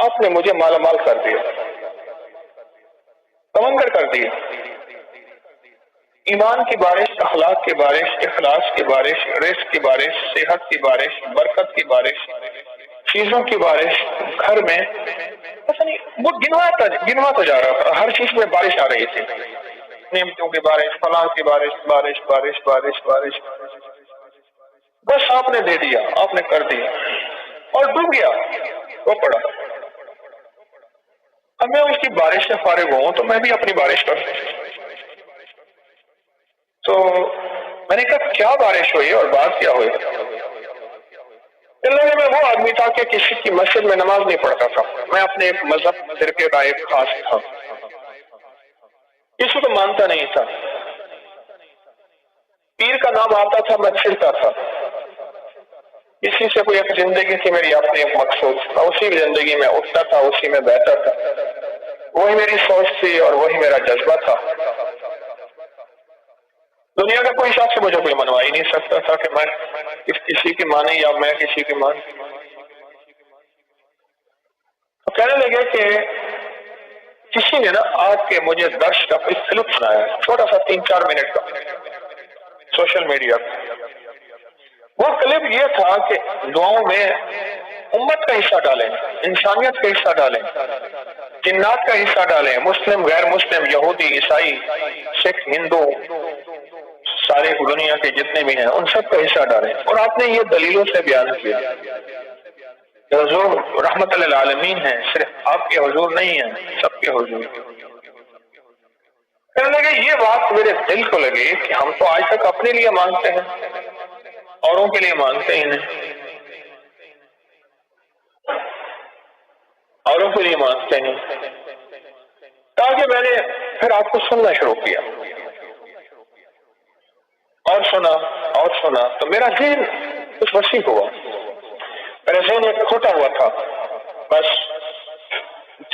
آپ نے مجھے مالا مال کر دیا، سمندر کر دیا۔ ایمان کی بارش، اخلاق کی بارش، اخلاص کی بارش، رزق کی بارش، صحت کی بارش، برکت کی بارش، چیزوں کی بارش گھر میں پتہ نہیں وہ گنواتا جا رہا تھا، ہر چیز میں بارش آ رہی تھی، نعمتوں کی بارش، فلاں کی بارش، بارش بارش بارش بارش، بس آپ نے دے دیا، آپ نے کر دیا اور ڈوب گیا، وہ پڑا۔ اب میں اس کی بارش سے فارغ ہوں تو میں بھی اپنی بارش کروں۔ تو میں نے کہا کیا بارش ہوئی اور بات کیا ہوئی؟ میں وہ آدمی تھا کہ کسی کی مسجد میں نماز نہیں پڑھتا تھا، میں اپنے ایک مذہب فرقے کا ایک خاص تھا، کسی کو مانتا نہیں تھا، پیر کا نام آتا تھا میں پھرتا تھا، اسی سے کوئی ایک زندگی تھی میری اپنی ایک مقصود تھا، اسی کی زندگی میں اٹھتا تھا، اسی میں بیٹھتا تھا، وہی میری سوچ تھی اور وہی میرا جذبہ تھا۔ دنیا کا کوئی شخص مجھے کوئی منوا ہی نہیں سکتا تھا کہ میں کسی کی مانے یا میں کسی کی مان۔ کہنے لگے کہ کسی نے نا آج کے مجھے درس کا کوئی کلپ سنایا، چھوٹا سا 3-4 منٹ کا، سوشل میڈیا پہ۔ وہ کلپ یہ تھا کہ دعاؤں میں امت کا حصہ ڈالیں، انسانیت کا حصہ ڈالیں، جنات کا حصہ ڈالیں، مسلم غیر مسلم، یہودی عیسائی سکھ ہندو سارے دنیا کے جتنے بھی ہیں ان سب کا حصہ ڈالیں۔ اور آپ نے یہ دلیلوں سے بیان کیا کہ حضور رحمت للعالمین ہیں، صرف آپ کے حضور نہیں ہیں، سب کے حضور۔ کہنے لگے یہ بات میرے دل کو لگی کہ ہم تو آج تک اپنے لیے مانگتے ہیں، اوروں کے لیے مانگتے ہی نہیں، اوروں کے لیے مانگتے نہیں۔ تاکہ میں نے پھر آپ کو سننا شروع کیا اور سنا تو میرا ذہن کچھ وسیع ہوا، میرا ذہن ایک کھوٹا ہوا تھا، بس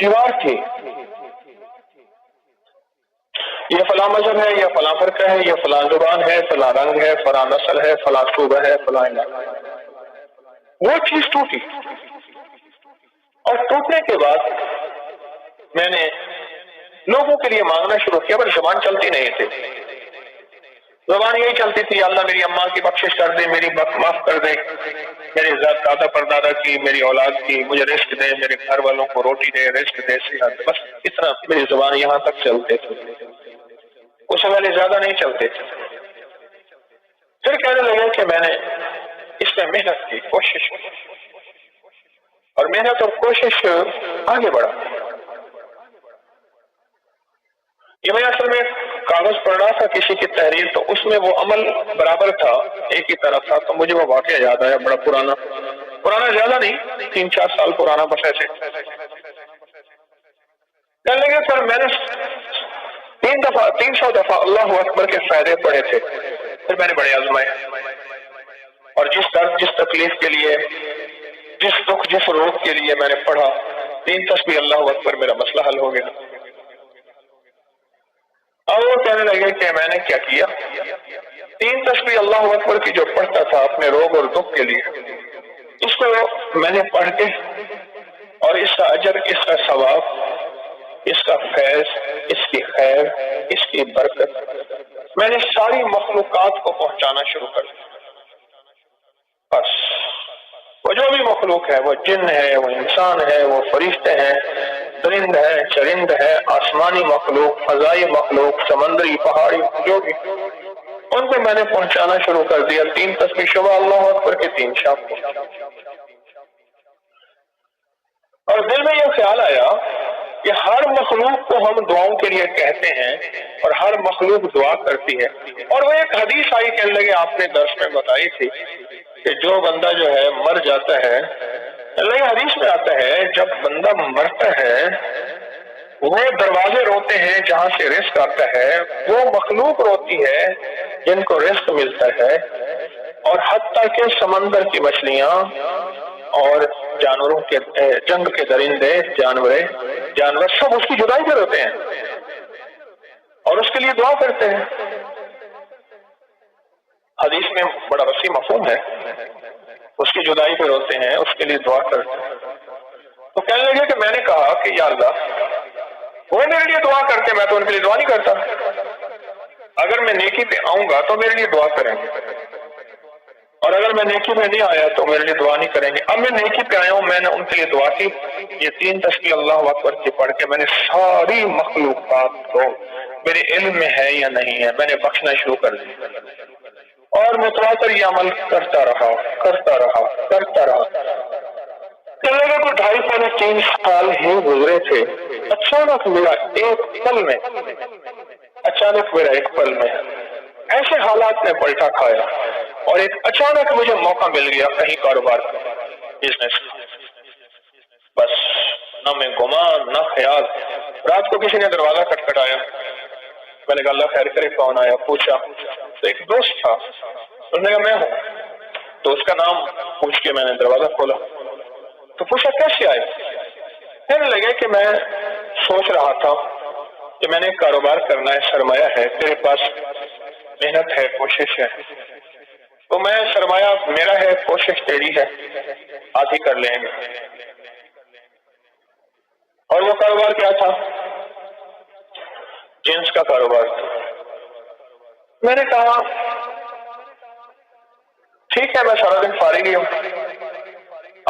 دیوار تھی، یہ فلاں مذہب ہے، یہ فلاں فرقہ ہے، یہ فلاں زبان ہے، فلاں رنگ ہے، فلاں نسل ہے، فلاں صوبہ ہے، فلاں علاقہ۔ وہ چیز ٹوٹی، اور ٹوٹنے کے بعد میں نے لوگوں کے لیے مانگنا شروع کیا، پر زبان چلتی نہیں تھی، زبان یہی چلتی تھی اللہ میری اماں کی بخشش کر دے، میری معاف کر دے، میری دادا پردادا کی، میری اولاد کی، مجھے رزق دے، میرے گھر والوں کو روٹی دے، رزق دے، صحت دے، بس اتنا میری زبان یہاں تک چلتے تھے، اس سے پہلے زیادہ نہیں چلتے تھے۔ پھر کہنے لگا کہ میں نے اس میں محنت کی، کوشش کی، اور محنت اور کوشش آگے بڑھا۔ یہ میں اصل میں کاغذ پڑھ رہا تھا کسی کی تحریر، تو اس میں وہ عمل برابر تھا، ایک ہی طرح تھا، تو مجھے وہ واقعہ یاد آیا، بڑا پرانا زیادہ نہیں، 3-4 سال پرانا بس ایسے۔ کہنے لگے سر میں نے 300 دفعہ اللہ اکبر کے فائدے پڑھے تھے، پھر میں نے بڑے آزمائے، اور جس درد جس تکلیف کے لیے، جس دکھ جس روگ کے لیے میں نے پڑھا، 3 تسبیح اللہ اکبر میرا مسئلہ حل ہو گیا۔ اور وہ کہنے لگے کہ میں نے کیا کیا، 3 تسبیح اللہ اکبر کی جو پڑھتا تھا اپنے روگ اور دکھ کے لیے، اس کو میں نے پڑھ کے، اور اس کا اجر، اس کا ثواب، اس کا فیض، اس کی خیر، اس کی برکت میں نے ساری مخلوقات کو پہنچانا شروع کر دیا۔ بس وہ جو بھی مخلوق ہے، وہ جن ہے، وہ انسان ہے، وہ فرشتے ہیں، درند ہے، چرند ہے، آسمانی مخلوق، فضائی مخلوق، سمندری، پہاڑی، جو بھی، ان کو میں نے پہنچانا شروع کر دیا۔ 3 تسبیح شبہ اللہ اکبر کے 3 شام کو۔ اور دل میں یہ خیال آیا کہ ہر مخلوق کو ہم دعاؤں کے لیے کہتے ہیں اور ہر مخلوق دعا کرتی ہے، اور وہ ایک حدیث آئی، کہنے لگے آپ نے درس میں بتائی تھی کہ جو بندہ جو ہے مر جاتا ہے، اللہ حدیث میں آتا ہے جب بندہ مرتا ہے وہ دروازے روتے ہیں جہاں سے رزق آتا ہے، وہ مخلوق روتی ہے جن کو رزق ملتا ہے، اور حتیٰ کہ سمندر کی مچھلیاں اور جانوروں کے جنگ کے درندے، جانور سب اس کی جدائی پر ہوتے ہیں اور اس کے لیے دعا کرتے ہیں۔ حدیث میں بڑا وسیع مفہوم ہے، اس کی جدائی پر ہوتے ہیں، اس کے لیے دعا کرتے ہیں۔ تو کہنے لگے کہ میں نے کہا کہ یا اللہ وہ میرے لیے دعا کرتے، میں تو ان کے لیے دعا نہیں کرتا، اگر میں نیکی پہ آؤں گا تو میرے لیے دعا کریں گے، اور اگر میں نیکی میں نہیں آیا تو میرے لیے دعا نہیں کریں گے۔ اب میں نیکی پہ آیا ہوں، میں نے ان کے لیے دعا کی، یہ 3 تسبیح اللہ اکبر کی پڑھ کے میں نے ساری مخلوقات کو میرے علم میں ہے یا نہیں ہے میں نے بخشنا شروع کر دیا، اور متواتر یہ عمل کرتا رہا کرتا رہا کرتا رہا۔ چلے کو 2.5 پونے 3 سال ہی گزرے تھے، اچانک میرا ایک پل میں ایسے حالات میں پلٹا کھایا، اور ایک اچانک مجھے موقع مل گیا کہیں کاروبار بزنس، بس نہ میں گمان نہ خیال۔ رات کو کسی نے دروازہ کھٹکھٹایا، میں نے کہا اللہ خیر کرے، کون آیا؟ پوچھا تو ایک دوست تھا، انہوں نے کہا میں ہوں، تو اس کا نام پوچھ کے میں نے دروازہ کھولا تو پوچھا کیسے آئے؟ کہنے لگے کہ میں سوچ رہا تھا کہ میں نے کاروبار کرنا ہے، سرمایہ ہے، تیرے پاس محنت ہے، کوشش ہے، تو میں سرمایہ میرا ہے، کوشش تیری ہے، آج ہی کر لیں گے۔ اور وہ کاروبار کیا تھا؟ جنس کا کاروبار تھا۔ میں نے کہا ٹھیک ہے، میں سارا دن فارغ ہی ہوں،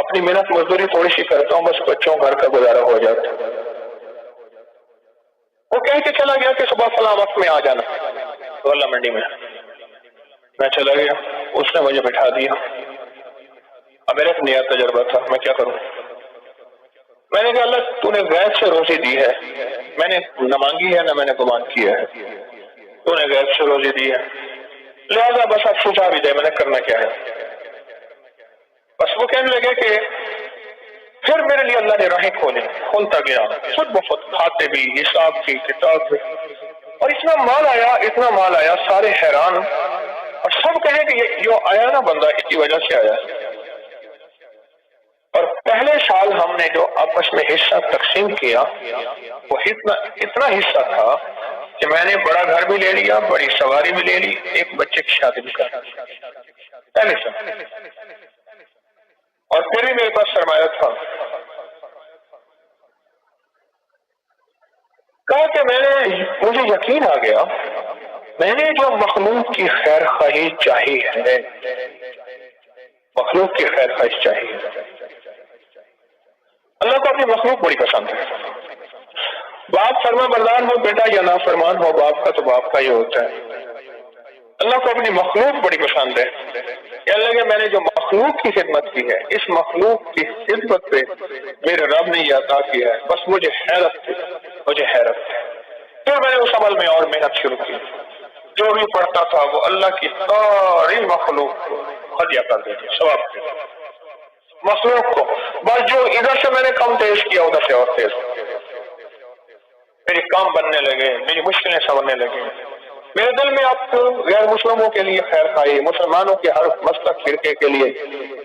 اپنی محنت مزدوری تھوڑی سی کرتا ہوں، بس بچوں گھر کا گزارا ہو جاتا۔ وہ کہہ کے چلا گیا کہ صبح فلاں وقت میں آ جانا غلہ منڈی میں۔ میں چلا گیا، اس نے مجھے بٹھا دیا۔ اب میرا ایک نیا تجربہ تھا، میں کیا کروں؟ میں نے کہا اللہ تو نے غیب سے روزی دی ہے، میں نے نہ مانگی ہے نہ میں نے گمان کیا ہے، تو نے غیب سے روزی دی ہے، لہذا بس آپ سوچا بھی دے میں نے کرنا کیا ہے۔ بس وہ کہنے لگے کہ پھر میرے لیے اللہ نے راہیں کھولتا گیا، خود بخود کھاتے بھی، حساب کی کتاب بھی، اور اتنا مال آیا، سارے حیران، اور سب کہیں کہ یہ جو آیا نا بندہ اس کی وجہ سے آیا۔ اور پہلے سال ہم نے جو آپس میں حصہ تقسیم کیا وہ اتنا حصہ تھا کہ میں نے بڑا گھر بھی لے لیا، بڑی سواری بھی لے لی، ایک بچے کی شادی بھی کر پہلے سال، اور پھر بھی میرے پاس سرمایہ تھا۔ کہا کہ مجھے یقین آ گیا، میں نے جو مخلوق کی خیر خواہی چاہی ہے، مخلوق کی خیر خواہی چاہیے، اللہ کو اپنی مخلوق بڑی پسند ہے۔ باپ فرما بردار ہو بیٹا یا نافرمان ہو باپ کا تو باپ کا ہی ہوتا ہے۔ اللہ کو اپنی مخلوق بڑی پسند ہے کہ اللہ کہ میں نے جو مخلوق کی خدمت کی ہے، اس مخلوق کی خدمت پہ میرے رب نے یہ عطا کیا ہے، بس مجھے حیرت تھی۔ پھر میں نے اس عمل میں اور محنت شروع کی، جو بھی پڑھتا تھا وہ اللہ کی ساری مخلوق کو ہدیہ کر دیتے، ثواب دیتے مخلوق کو، بس جو ادھر سے میں نے کم تیز کیا ادھر سے اور تیز، میرے کام بننے لگے، میری مشکلیں سنورنے لگی، میرے دل میں اب غیر مسلموں کے لیے خیر خواہی، مسلمانوں کے ہر مسلک فرقے کے لیے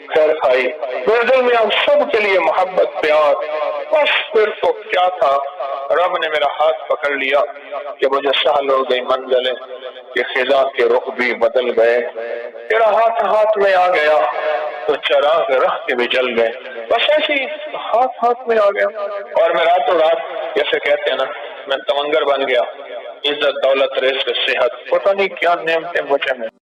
خیر خواہی، میرے دل میں اب سب کے لیے محبت پیار۔ بس پھر تو کیا تھا، رب نے میرا ہاتھ پکڑ لیا کہ مجھے سہل ہو گئی منزلیں کہ خزاں کے رخ بھی بدل گئے، تیرا ہاتھ میں آ گیا تو چراغ راہ کے بھی جل گئے، بس ایسی ہاتھ میں آ گیا، اور میں راتوں رات جیسے کہتے ہیں نا میں تمنگر بن گیا، عزت دولت رزق صحت، پتہ نہیں کیا نعمتیں مجھے میں